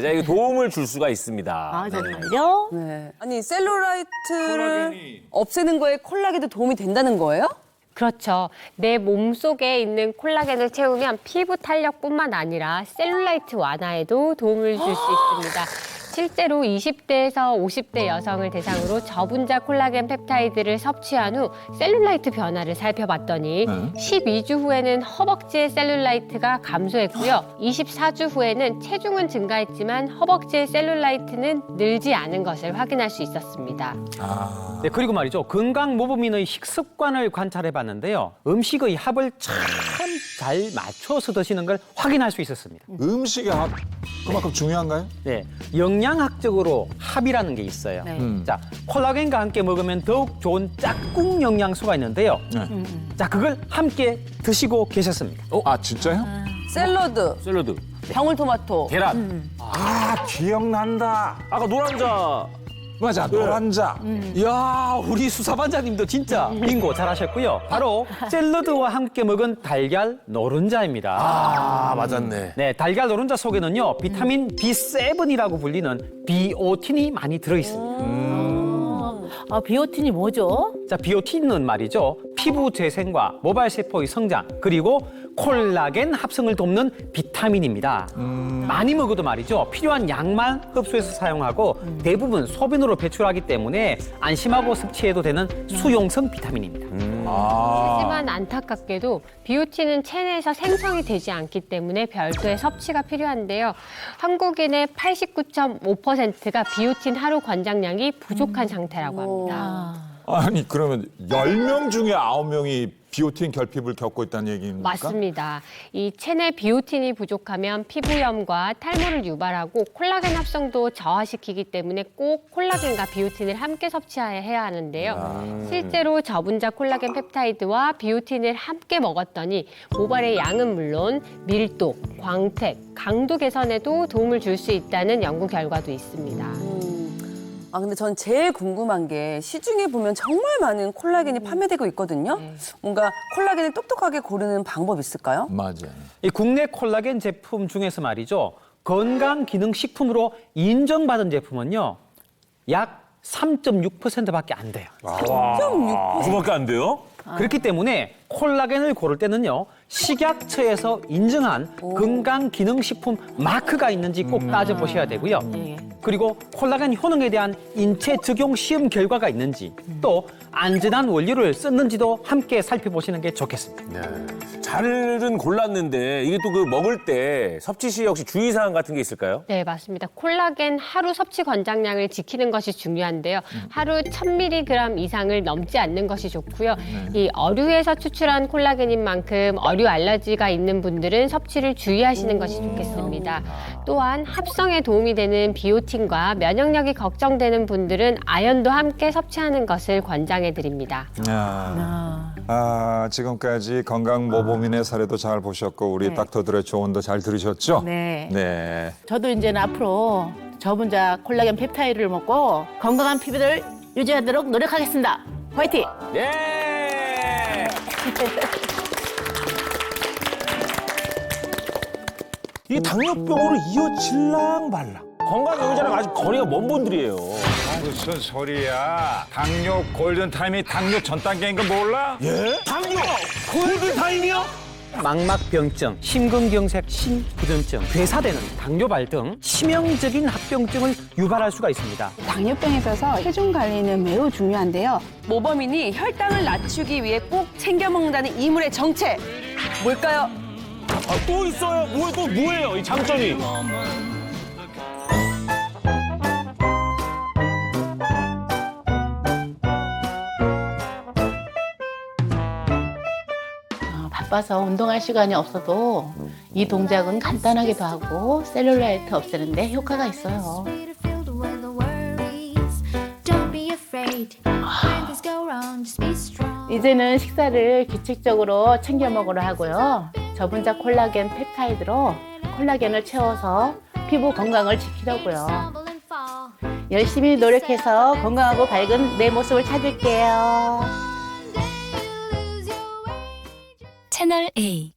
자, 이거 도움을 줄 수가 있습니다. 정말요? 네. 아니 셀룰라이트를 없애는 거에 콜라겐도 도움이 된다는 거예요? 그렇죠. 내 몸속에 있는 콜라겐을 채우면 피부 탄력뿐만 아니라 셀룰라이트 완화에도 도움을 줄 수 있습니다. 실제로 20대에서 50대 여성을 대상으로 저분자 콜라겐 펩타이드를 섭취한 후 셀룰라이트 변화를 살펴봤더니 12주 후에는 허벅지의 셀룰라이트가 감소했고요. 24주 후에는 체중은 증가했지만 허벅지의 셀룰라이트는 늘지 않은 것을 확인할 수 있었습니다. 네, 그리고 말이죠. 건강 모범인의 식습관을 관찰해봤는데요. 음식의 합을 참 잘 맞춰서 드시는 걸 확인할 수 있었습니다. 음식의 합 그만큼 중요한가요? 네, 영양학적으로 합이라는 게 있어요. 자, 콜라겐과 함께 먹으면 더욱 좋은 짝꿍 영양소가 있는데요. 자, 그걸 함께 드시고 계셨습니다. 진짜요? 샐러드, 방울토마토, 계란. 기억난다. 아까 노란자. 맞아, 노란자. 이야, 우리 수사반장님도 진짜 빙고 잘하셨고요. 바로 샐러드와 함께 먹은 달걀 노른자입니다. 맞았네. 네, 달걀 노른자 속에는요, 비타민 B7이라고 불리는 비오틴이 많이 들어있습니다. 비오틴이 뭐죠? 자, 비오틴은 말이죠. 피부 재생과 모발 세포의 성장, 그리고 콜라겐 합성을 돕는 비타민입니다. 많이 먹어도 말이죠. 필요한 양만 흡수해서 사용하고 대부분 소변으로 배출하기 때문에 안심하고 섭취해도 되는 수용성 비타민입니다. 하지만 안타깝게도 비오틴은 체내에서 생성이 되지 않기 때문에 별도의 섭취가 필요한데요. 한국인의 89.5%가 비오틴 하루 권장량이 부족한 상태라고 합니다. 아니 그러면 10명 중에 9명이 비오틴 결핍을 겪고 있다는 얘기입니까? 맞습니다. 이 체내 비오틴이 부족하면 피부염과 탈모를 유발하고 콜라겐 합성도 저하시키기 때문에 꼭 콜라겐과 비오틴을 함께 섭취해야 하는데요. 실제로 저분자 콜라겐 펩타이드와 비오틴을 함께 먹었더니 모발의 양은 물론 밀도, 광택, 강도 개선에도 도움을 줄 수 있다는 연구 결과도 있습니다. 아, 근데 전 제일 궁금한 게 시중에 보면 정말 많은 콜라겐이 판매되고 있거든요. 뭔가 콜라겐을 똑똑하게 고르는 방법 있을까요? 맞아요. 이 국내 콜라겐 제품 중에서 말이죠. 건강기능식품으로 인정받은 제품은요. 약 3.6%밖에 안 돼요. 3.6%? 그거밖에 안 돼요? 그렇기 때문에 콜라겐을 고를 때는요. 식약처에서 인증한 건강기능식품 마크가 있는지 꼭 따져보셔야 되고요. 그리고 콜라겐 효능에 대한 인체 적용 시험 결과가 있는지 또 안전한 원료를 썼는지도 함께 살펴보시는 게 좋겠습니다. 잘은 골랐는데 이게 또 그 먹을 때 섭취 시 역시 주의사항 같은 게 있을까요? 네, 맞습니다. 콜라겐 하루 섭취 권장량을 지키는 것이 중요한데요. 하루 1000mg 이상을 넘지 않는 것이 좋고요. 이 어류에서 추출한 콜라겐인 만큼 어류 알러지가 있는 분들은 섭취를 주의하시는 것이 좋겠습니다. 또한 합성에 도움이 되는 비오틴과 면역력이 걱정되는 분들은 아연도 함께 섭취하는 것을 권장해 드립니다. 지금까지 건강 모범인의 사례도 잘 보셨고 우리 닥터들의 조언도 잘 들으셨죠? 네. 네. 저도 이제는 앞으로 저분자 콜라겐 펩타이드를 먹고 건강한 피부를 유지하도록 노력하겠습니다. 화이팅! 예! 이 당뇨병으로 이어질랑 말랑. 건강의료자랑 아직 거리가 먼 분들이에요. 무슨 소리야. 당뇨 골든타임이 당뇨 전 단계인 거 몰라? 예? 당뇨! 골든타임이요? 망막병증, 심근경색, 심부전증, 괴사되는 당뇨발 등 치명적인 합병증을 유발할 수가 있습니다. 당뇨병에 있어서 체중 관리는 매우 중요한데요. 모범인이 혈당을 낮추기 위해 꼭 챙겨 먹는다는 이물의 정체 뭘까요? 또 있어요. 뭐예요? 이 장점이. 바빠서 운동할 시간이 없어도 이 동작은 간단하기도 하고 셀룰라이트 없애는데 효과가 있어요. 이제는 식사를 규칙적으로 챙겨 먹으려 하고요. 저분자 콜라겐 펩타이드로 콜라겐을 채워서 피부 건강을 지키려고요. 열심히 노력해서 건강하고 밝은 내 모습을 찾을게요. 채널 A